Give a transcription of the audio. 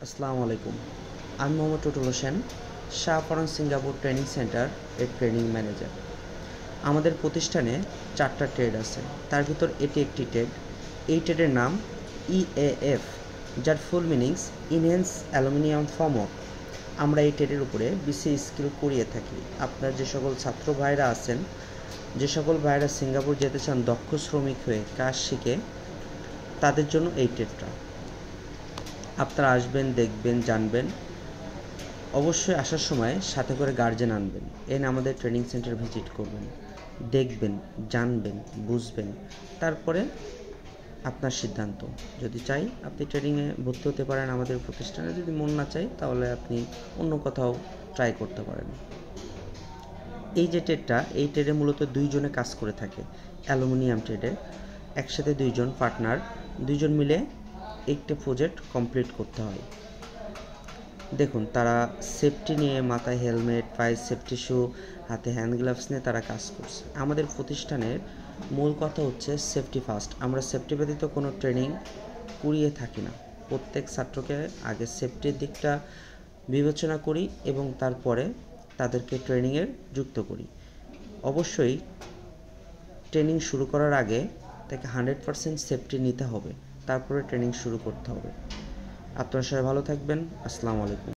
আসসালামু আলাইকুম। আমি Mohammad Tutul Hossain, Shahparan Singapore training centre এর ট্রেনিং ম্যানেজার। আমাদের প্রতিষ্ঠানে 4টা ট্রেড আছে, তার ভিতর এটি একটি ট্রেড। এই ট্রেডের নাম EAF, যার ফুল মিনিংস ইনহ্যান্স অ্যালুমিনিয়াম ফর্মওয়ার্ক। আমরা এই ট্রেডের উপরে BCA স্কিল করিয়ে থাকি। আপনার যে সকল ছাত্র ভাইরা আছেন, যে সকল ভাইরা সিঙ্গাপুর যেতে চান দক্ষ শ্রমিক হয়ে কাজ শিখে, তাদের জন্য এই ট্রেডটা। আপনারা আসবেন, দেখবেন, জানবেন। অবশ্যই আসার সময় সাথে করে গার্জেন আনবেন, এনে আমাদের ট্রেনিং সেন্টার ভিজিট করবেন, দেখবেন, জানবেন, বুঝবেন, তারপরে আপনার সিদ্ধান্ত। যদি চাই আপনি ট্রেনিংয়ে ভর্তি হতে পারেন আমাদের প্রতিষ্ঠানে, যদি মন না চাই তাহলে আপনি অন্য কোথাও ট্রাই করতে পারেন। এই যে ট্রেডটা, এই ট্রেডে মূলত 2 জনে কাজ করে থাকে। অ্যালুমিনিয়াম ট্রেডে একসাথে 2 জন পার্টনার, 2 জন মিলে একটা প্রজেক্ট কমপ্লিট করতে হয়। দেখুন, তারা সেফটি নিয়ে, মাথায় হেলমেট, পায়ে সেফটি শু, হাতে হ্যান্ড গ্লাভস নিয়ে তারা কাজ করছে। আমাদের প্রতিষ্ঠানের মূল কথা হচ্ছে সেফটি ফার্স্ট। আমরা সেফটি ব্যতীত কোনো ট্রেনিং করিয়ে থাকি না। প্রত্যেক ছাত্রকে আগে সেফটির দিকটা বিবেচনা করি এবং তারপরে তাদেরকে ট্রেনিংয়ে যুক্ত করি। অবশ্যই ট্রেনিং শুরু করার আগে তাকে 100% সেফটি নিতে হবে, তারপরে ট্রেনিং শুরু করতে হবে। আপনারা সবাই ভালো থাকবেন। আসসালামু আলাইকুম।